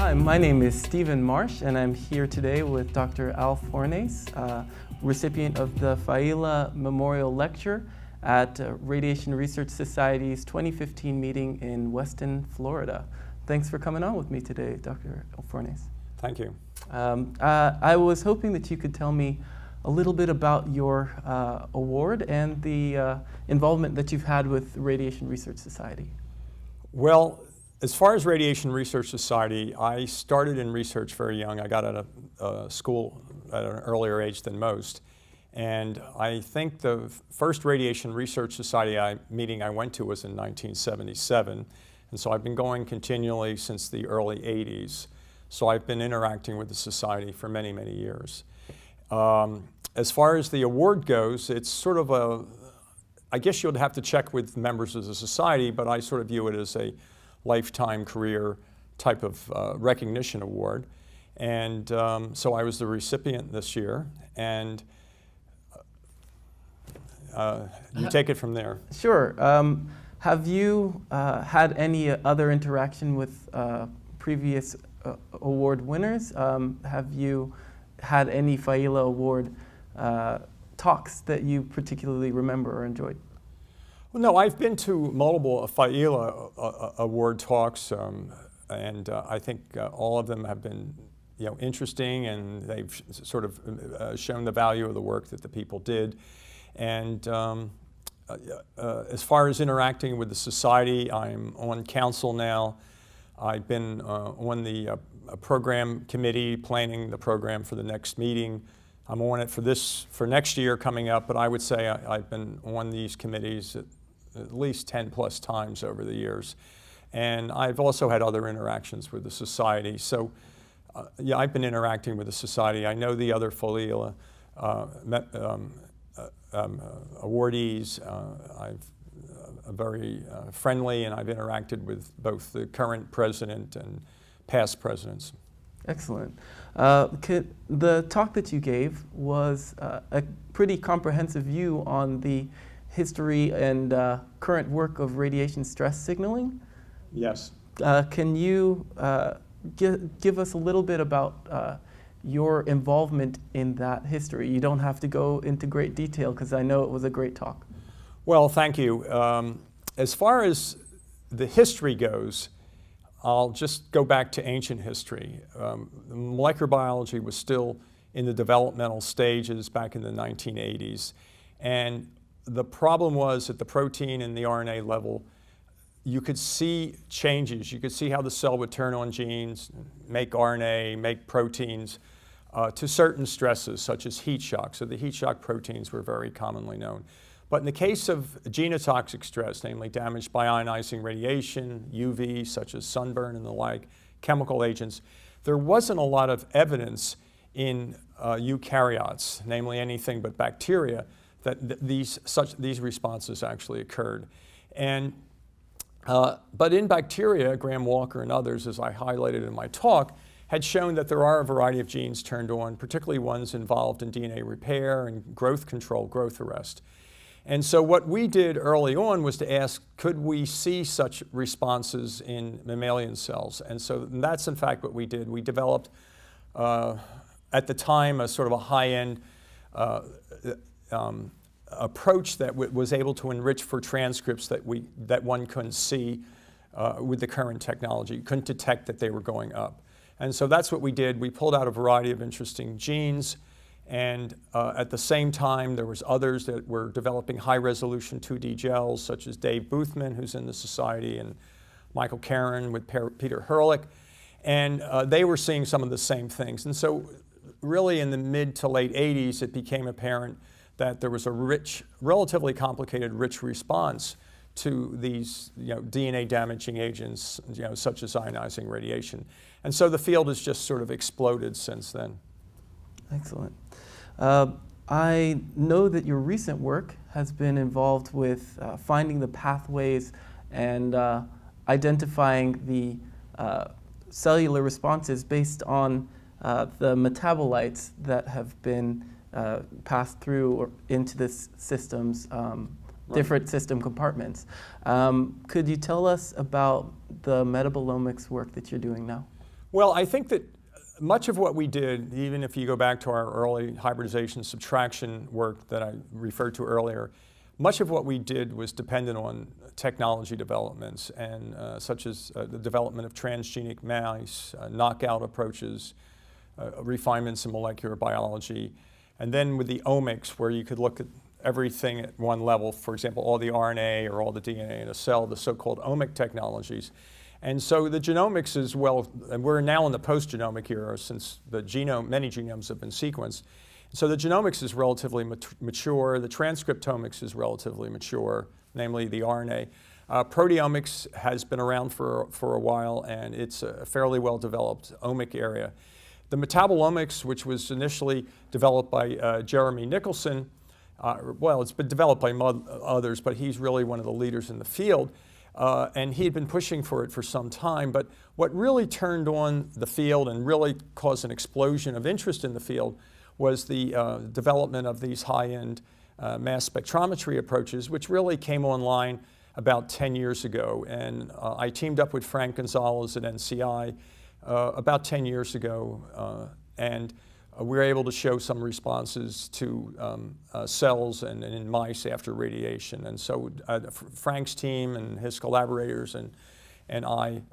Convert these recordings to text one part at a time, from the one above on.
Hi, my name is Stephen Marsh, and I'm here today with Dr. Al Fornace, recipient of the Failla Memorial Lecture at Radiation Research Society's 2015 meeting in Weston, Florida. Thanks for coming on with me today, Dr. Fornace. Thank you. I was hoping that you could tell me a little bit about your award and the involvement that you've had with Radiation Research Society. Well, as far as Radiation Research Society, I started in research very young. I got out of school at an earlier age than most. And I think the first Radiation Research Society meeting I went to was in 1977. And so I've been going continually since the early 80s. So I've been interacting with the society for many, many years. As far as the award goes, it's sort of I guess you'd have to check with members of the society, but I sort of view it as a lifetime career type of recognition award. And so I was the recipient this year, and you take it from there. Sure. Have you had any other interaction with previous award winners? Have you had any Failla Award talks that you particularly remember or enjoyed? Well, no, I've been to multiple Failla award talks, and I think all of them have been, interesting, and they've sort of shown the value of the work that the people did. And as far as interacting with the society, I'm on council now. I've been on the program committee, planning the program for the next meeting. I'm on it for next year coming up, but I would say I've been on these committees at least 10 plus times over the years. And I've also had other interactions with the society. So yeah, I've been interacting with the society. I know the other Failla awardees. I'm very friendly, and I've interacted with both the current president and past presidents. Excellent. The talk that you gave was a pretty comprehensive view on the history and current work of radiation stress signaling. Yes. Can you give us a little bit about your involvement in that history? You don't have to go into great detail, because I know it was a great talk. Well, thank you. As far as the history goes, I'll just go back to ancient history. Molecular biology was still in the developmental stages back in the 1980s. And the problem was at the protein and the RNA level, you could see changes. You could see how the cell would turn on genes, make RNA, make proteins to certain stresses, such as heat shock. So the heat shock proteins were very commonly known. But in the case of genotoxic stress, namely damage by ionizing radiation, UV, such as sunburn and the like, chemical agents, there wasn't a lot of evidence in eukaryotes, namely anything but bacteria, that these responses actually occurred. And but in bacteria, Graham Walker and others, as I highlighted in my talk, had shown that there are a variety of genes turned on, particularly ones involved in DNA repair and growth control, growth arrest. And so what we did early on was to ask, could we see such responses in mammalian cells? And so that's in fact what we did. We developed, at the time, a sort of a high-end approach that was able to enrich for transcripts that one couldn't see with the current technology. You couldn't detect that they were going up. And so that's what we did. We pulled out a variety of interesting genes, and at the same time there was others that were developing high-resolution 2D gels, such as Dave Boothman, who's in the society, and Michael Caron with Peter Hurlick. And they were seeing some of the same things. And so really in the mid to late 80s, it became apparent that there was a relatively complicated, rich response to these DNA damaging agents, such as ionizing radiation. And so the field has just sort of exploded since then. Excellent. I know that your recent work has been involved with finding the pathways and identifying the cellular responses based on the metabolites that have been passed through or into the system's different system compartments. Could you tell us about the metabolomics work that you're doing now? Well, I think that much of what we did, even if you go back to our early hybridization subtraction work that I referred to earlier, much of what we did was dependent on technology developments, and such as the development of transgenic mice, knockout approaches, refinements in molecular biology, and then with the omics, where you could look at everything at one level, for example, all the RNA or all the DNA in a cell, the so-called omic technologies. And so the genomics is well, and we're now in the post-genomic era since the genome, many genomes have been sequenced. So the genomics is relatively mature, the transcriptomics is relatively mature, namely the RNA. Proteomics has been around for a while, and it's a fairly well-developed omic area. The metabolomics, which was initially developed by Jeremy Nicholson, well, it's been developed by others, but he's really one of the leaders in the field. And he had been pushing for it for some time, but what really turned on the field and really caused an explosion of interest in the field was the development of these high-end mass spectrometry approaches, which really came online about 10 years ago. And I teamed up with Frank Gonzalez at NCI about 10 years ago, and we were able to show some responses to cells and in mice after radiation. And so Frank's team and his collaborators and I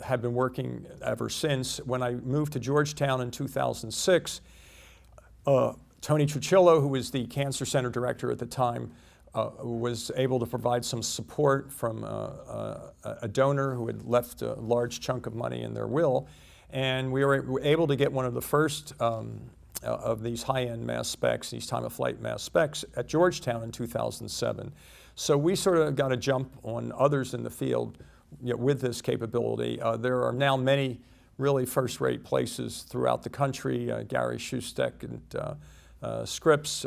have been working ever since. When I moved to Georgetown in 2006, Tony Trucillo, who was the cancer center director at the time, was able to provide some support from a donor who had left a large chunk of money in their will. And we were able to get one of the first of these high-end mass specs, these time-of-flight mass specs, at Georgetown in 2007. So we sort of got a jump on others in the field, with this capability. There are now many really first-rate places throughout the country, Gary Schustek and Scripps,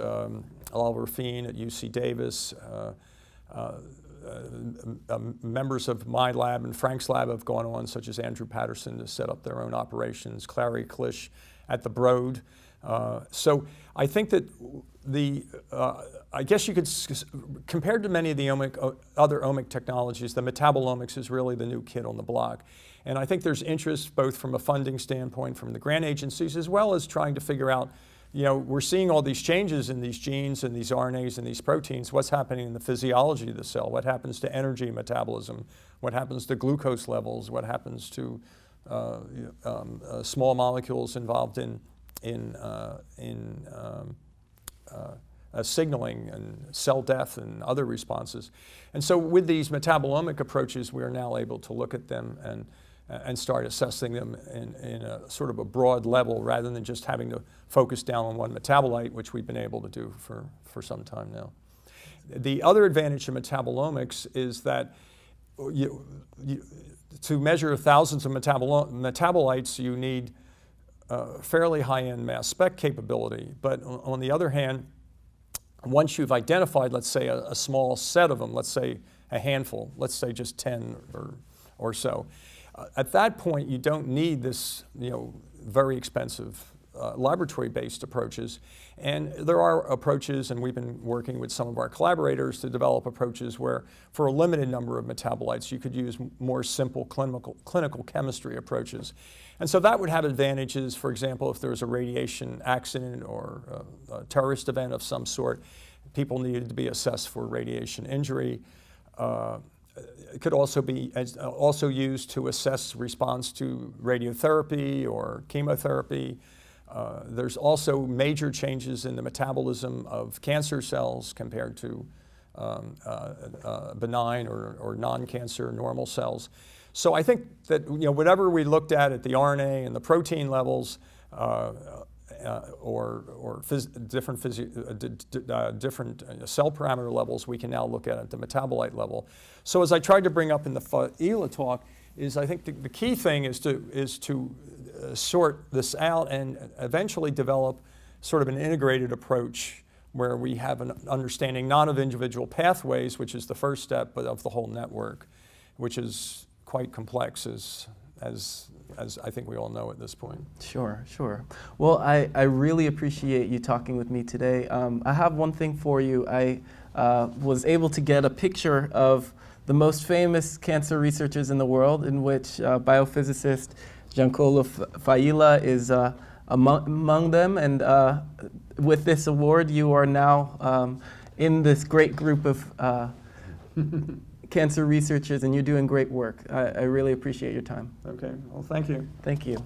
Oliver Fien at UC Davis, members of my lab and Frank's lab have gone on, such as Andrew Patterson, to set up their own operations, Clary Klisch at the Broad. So I think that I guess you could, compared to many of the other omic technologies, the metabolomics is really the new kid on the block. And I think there's interest both from a funding standpoint from the grant agencies, as well as trying to figure out, we're seeing all these changes in these genes and these RNAs and these proteins. What's happening in the physiology of the cell? What happens to energy metabolism? What happens to glucose levels? What happens to small molecules involved in signaling and cell death and other responses? And so with these metabolomic approaches, we are now able to look at them and start assessing them in a sort of a broad level, rather than just having to focus down on one metabolite, which we've been able to do for some time now. The other advantage of metabolomics is that to measure thousands of metabolites, you need fairly high-end mass spec capability. But on the other hand, once you've identified, let's say, a small set of them, let's say a handful, let's say just 10 or so, at that point, you don't need this, very expensive laboratory-based approaches. And there are approaches, and we've been working with some of our collaborators to develop approaches where, for a limited number of metabolites, you could use more simple clinical chemistry approaches. And so that would have advantages, for example, if there was a radiation accident or a terrorist event of some sort, people needed to be assessed for radiation injury. It could also be also used to assess response to radiotherapy or chemotherapy. There's also major changes in the metabolism of cancer cells compared to benign or non-cancer normal cells. So I think that whatever we looked at the RNA and the protein levels, or different cell parameter levels, we can now look at the metabolite level. So as I tried to bring up in the Failla talk, I think the key thing is to sort this out and eventually develop sort of an integrated approach where we have an understanding not of individual pathways, which is the first step, but of the whole network, which is quite complex as I think we all know at this point. Sure. Well, I really appreciate you talking with me today. I have one thing for you. I was able to get a picture of the most famous cancer researchers in the world, in which biophysicist Giancarlo Failla is among them. And with this award, you are now in this great group of cancer researchers, and you're doing great work. I really appreciate your time. Okay, well, thank you. Thank you.